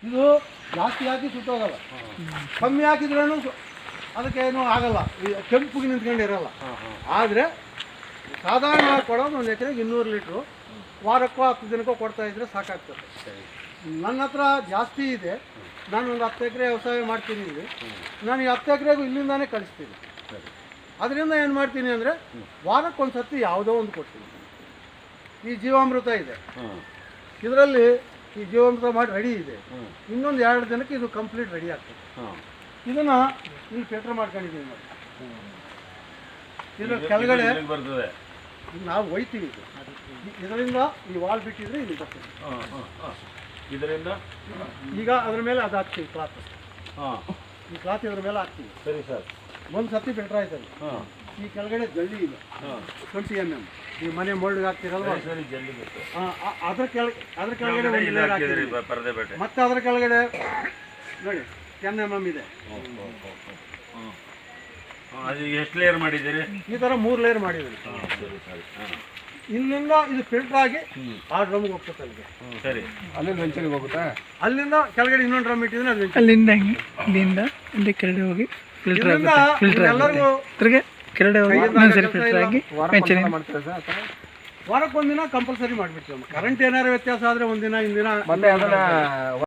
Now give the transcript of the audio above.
ಇದು ಜಾಸ್ತಿ ಹಾಕಿ ಸುಟ್ಟೋಗಲ್ಲ, ಕಮ್ಮಿ ಹಾಕಿದ್ರೂ ಅದಕ್ಕೇನು ಆಗಲ್ಲ, ಕೆಂಪಿಗೆ ನಿಂತ್ಕೊಂಡಿರಲ್ಲ. ಆದರೆ ಸಾಧಾರಣವಾಗಿ ಕೊಡೋದು ಒಂದು ಎಕರೆಗೆ 200 ಲೀಟ್ರು ವಾರಕ್ಕೋ 10 ದಿನಕ್ಕೋ ಕೊಡ್ತಾಯಿದ್ರೆ ಸಾಕಾಗ್ತದೆ. ನನ್ನ ಹತ್ರ ಜಾಸ್ತಿ ಇದೆ, ನಾನು ಒಂದು 10 ಎಕರೆ ವ್ಯವಸಾಯ ಮಾಡ್ತೀನಿ ಇಲ್ಲಿ. ನನಗೆ 10 ಎಕರೆಗೂ ಇಲ್ಲಿಂದಾನೇ ಕಳಿಸ್ತೀನಿ. ಅದರಿಂದ ಏನು ಮಾಡ್ತೀನಿ ಅಂದರೆ ವಾರಕ್ಕೊಂದು ಸರ್ತಿ ಯಾವುದೋ ಒಂದು ಕೊಡ್ತೀನಿ. ಈ ಜೀವಾಮೃತ ಇದೆ, ಇದರಲ್ಲಿ ಈ ಜೀವಾಮೃತ ಮಾಡಿ ರೆಡಿ ಇದೆ. ಇನ್ನೊಂದು 2 ದಿನಕ್ಕೆ ಇದು ಕಂಪ್ಲೀಟ್ ರೆಡಿ ಆಗ್ತದೆ. ಇದನ್ನು ಇಲ್ಲಿ ಫಿಲ್ಟರ್ ಮಾಡ್ಕೊಂಡಿದ್ದೀವಿ ನೋಡಿ. ಇದರ ಕೆಳಗಡೆ ನಾವು ಒಯ್ತೀವಿ. ಇದರಿಂದ ಈ ವಾಲ್ ಬಿಟ್ಟಿದ್ರೆ ಇಲ್ಲಿ ಬರ್ತದೆ. ಇದರಿಂದ ಈಗ ಅದ್ರ ಮೇಲೆ ಅದು ಹಾಕ್ತೀವಿ ಕ್ಲಾತ್. ಈ ಕ್ಲಾತ್ ಇದ್ರ ಮೇಲೆ ಹಾಕ್ತೀವಿ. ಸರಿ ಸರ್. ಒಂದು ಸರ್ತಿ ಫಿಲ್ಟರ್ ಆಯ್ತಲ್ಲ. ಈ ಕೆಳಗಡೆ ಜಲ್ಲಿ ಇದೆ 20 mm. ಈ ಮನೆ ಮೋಲ್ಡ್ಗೆ ಹಾಕ್ತಿರಲ್ವ, ಅದ್ರ ಕೆಳಗಡೆ ಒಂದು ಲೇಯರ್ ಹಾಕ್ತೀವಿ. ಮತ್ತೆ ಅದ್ರ ಕೆಳಗಡೆ ನೋಡಿ 10 mm ಇದೆ. ಎಷ್ಟು ಲೇಯರ್ ಮಾಡಿದ್ದೀರಿ? ಈ ಥರ 3 ಲೇಯರ್ ಮಾಡಿದ್ದೀವಿ. ಇಲ್ಲಿಂದ ಇದು ಫಿಲ್ಟರ್ ಆಗಿ ಆ ಡ್ರಮ್ಗೆ ಹೋಗ್ತದೆ ಅಲ್ಲಿಗೆ. ಸರಿ, ಅಲ್ಲಿಂದ ವೆಂಚರಿಗೆ ಹೋಗುತ್ತಾ? ಅಲ್ಲಿಂದ ಕೆಳಗಡೆ ಇನ್ನೊಂದು ಡ್ರಮ್ ಇಟ್ಟಿದ್ರೆ ಅದು ಅಲ್ಲಿಂದ ಇಲ್ಲಿಂದ ಇಲ್ಲಿ ಕೆಳಗಡೆ ಹೋಗಿ ಫಿಲ್ಟರ್ ಎಲ್ಲರಿಗೂ ಕೆಳಗಡೆ ಹೋಗಿ ಇನ್ನೊಂದ್ಸರಿ ಫಿಲ್ಟರ್ ಆಗಿ ಮಾಡ್ತೀರಾ ಸರ್? ವಾರಕ್ಕೊಂದಿನ ಕಂಪಲ್ಸರಿ ಮಾಡಿಬಿಡ್ತೀವಿ. ಕರೆಂಟ್ ಏನಾದ್ರು ವ್ಯತ್ಯಾಸ ಆದರೆ ಒಂದಿನ ಹಿಂದಿನ ಮತ್ತೆ ಅದನ್ನ